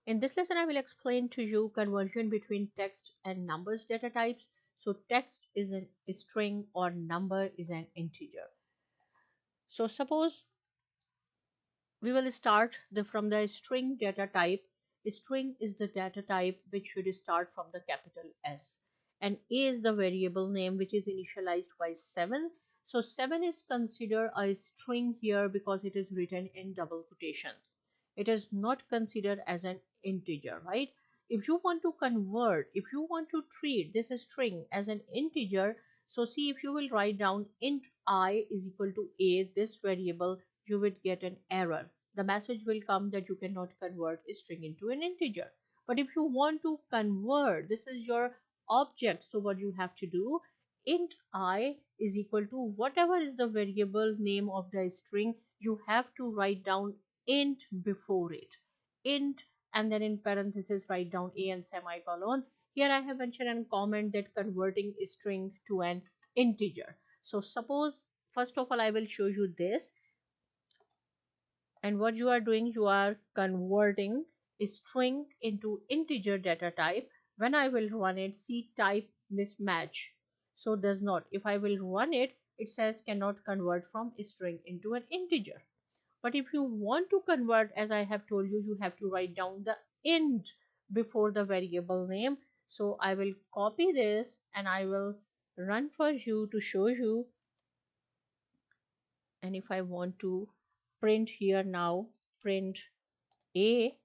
In this lesson, I will explain to you conversion between text and numbers data types. So text is a string or number is an integer. So suppose we will start from the string data type. String is the data type which should start from the capital S. And A is the variable name which is initialized by 7. So 7 is considered a string here because it is written in double quotation. It is not considered as an integer, right? If you want to convert, if you want to treat this string as an integer, so see, if you will write down int I is equal to a, this variable, you would get an error. The message will come that you cannot convert a string into an integer. But if you want to convert, this is your object, so what you have to do, int I is equal to whatever is the variable name of the string, you have to write down int before it, int, and then in parentheses write down a and semicolon. Here I have mentioned and comment that converting a string to an integer. So suppose, first of all, I will show you this, and what you are doing, you are converting a string into integer data type. When I will run it, see type mismatch, so does not. If I will run it, it says cannot convert from a string into an integer. But if you want to convert, as I have told you, you have to write down the int before the variable name. So I will copy this and I will run for you to show you. And if I want to print here now, print A,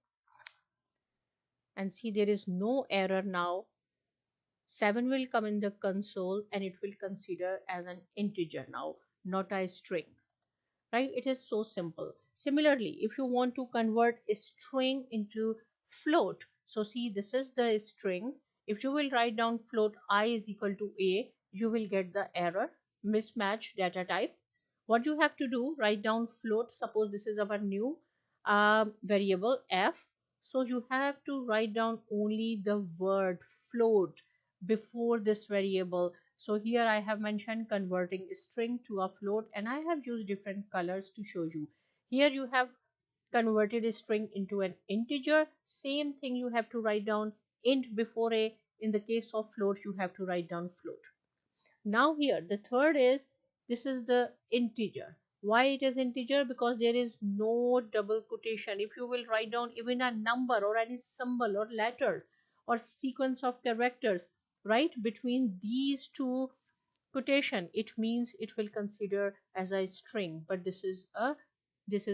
and see there is no error now. 7 will come in the console and it will consider as an integer now, not a string. Right? It is so simple. Similarly, if you want to convert a string into float, so see, this is the string. If you will write down float I is equal to a, you will get the error mismatch data type. What you have to do, write down float. Suppose this is our new variable f, so you have to write down only the word float before this variable. So here I have mentioned converting a string to a float, and I have used different colors to show you. Here you have converted a string into an integer. Same thing, you have to write down int before a. In the case of float, you have to write down float. Now here the third is, this is the integer. Why it is integer? Because there is no double quotation. If you will write down even a number or any symbol or letter or sequence of characters right between these two quotation, it means it will consider as a string. But this is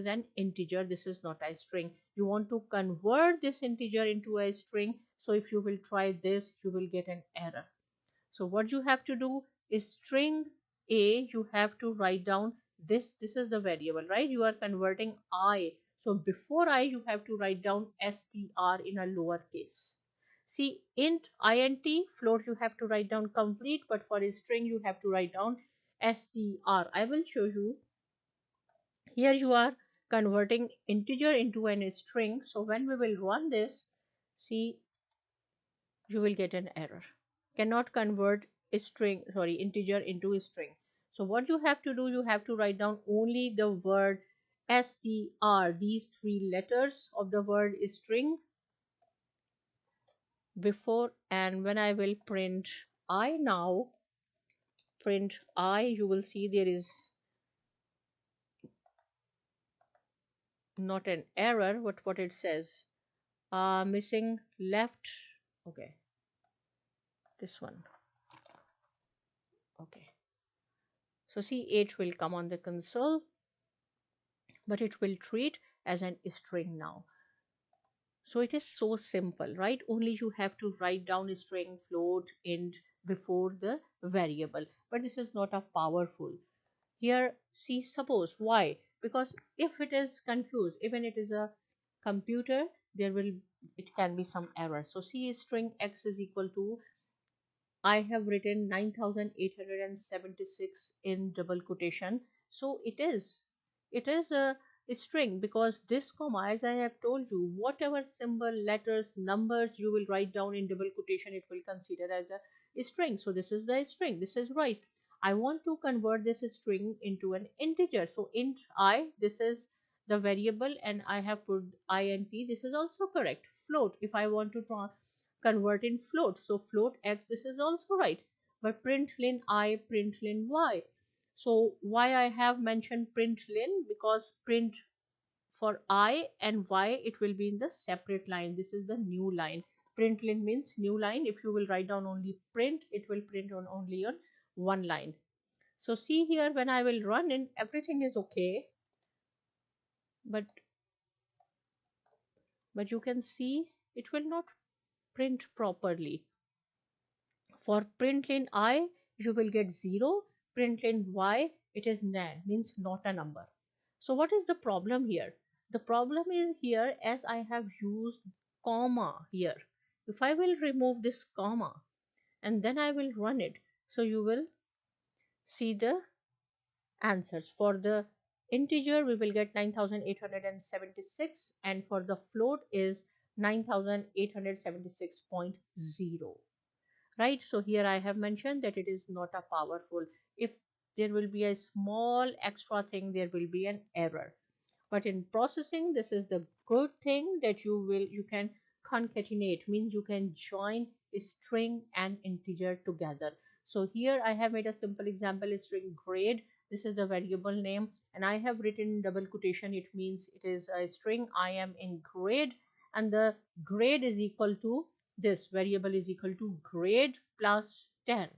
an integer, this is not a string. You want to convert this integer into a string, so if you will try this, you will get an error. So what you have to do is string a, you have to write down this is the variable, right? You are converting I, so before I you have to write down str in a lowercase. See, int int, float you have to write down complete, but for a string you have to write down str. I will show you. Here you are converting integer into a string, so when we will run this, see, you will get an error, cannot convert a string, sorry, integer into a string. So what you have to do, you have to write down only the word str, these three letters of the word string before, and when I will print I now, print I, you will see there is not an error, but what it says, missing left, okay, this one, okay. So see, H will come on the console, but it will treat as an string now. So it is so simple, right? Only you have to write down a string, float, int before the variable. But this is not a powerful. Here, see, suppose, why? Because if it is confused, even it is a computer, it can be some error. So see, string x is equal to, I have written 9876 in double quotation. So it is a string, because this comma, as I have told you, whatever symbol, letters, numbers you will write down in double quotation, it will consider as a string. So this is the string, this is right. I want to convert this string into an integer. So int I, this is the variable and I have put int, this is also correct. Float, if I want to convert in float, so float x, this is also right. But println I, println y. So why I have mentioned println? Because print for I and y, it will be in the separate line. This is the new line. Println means new line. If you will write down only print, it will print on only on one line. So see here, when I will run in, everything is okay, but you can see it will not print properly. For println I, you will get 0. Println y, it is nan, means not a number. So what is the problem here? The problem is here, as I have used comma here. If I will remove this comma and then I will run it, so you will see the answers. For the integer, we will get 9876, and for the float is 9876.0. Right? So here I have mentioned that it is not a powerful. If there will be a small extra thing, there will be an error. But in processing, this is the good thing that you can concatenate, means you can join a string and integer together. So here I have made a simple example, string grade. This is the variable name, and I have written double quotation. It means it is a string. I am in grade, and the grade is equal to, this variable is equal to grade plus 10.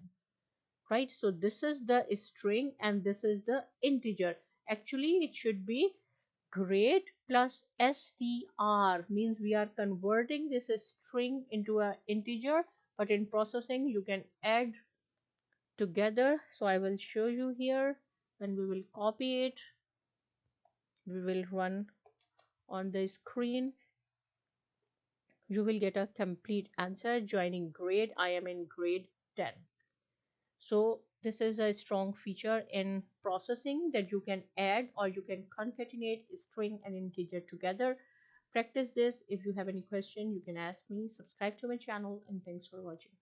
Right? So this is the string and this is the integer. Actually, it should be grade plus str, means we are converting this string into an integer, but in processing you can add together. So I will show you here. When we will copy it, we will run on the screen, you will get a complete answer joining grade. I am in grade 10. So this is a strong feature in processing, that you can add or you can concatenate string and integer together. Practice this. If you have any question, you can ask me. Subscribe to my channel, and thanks for watching.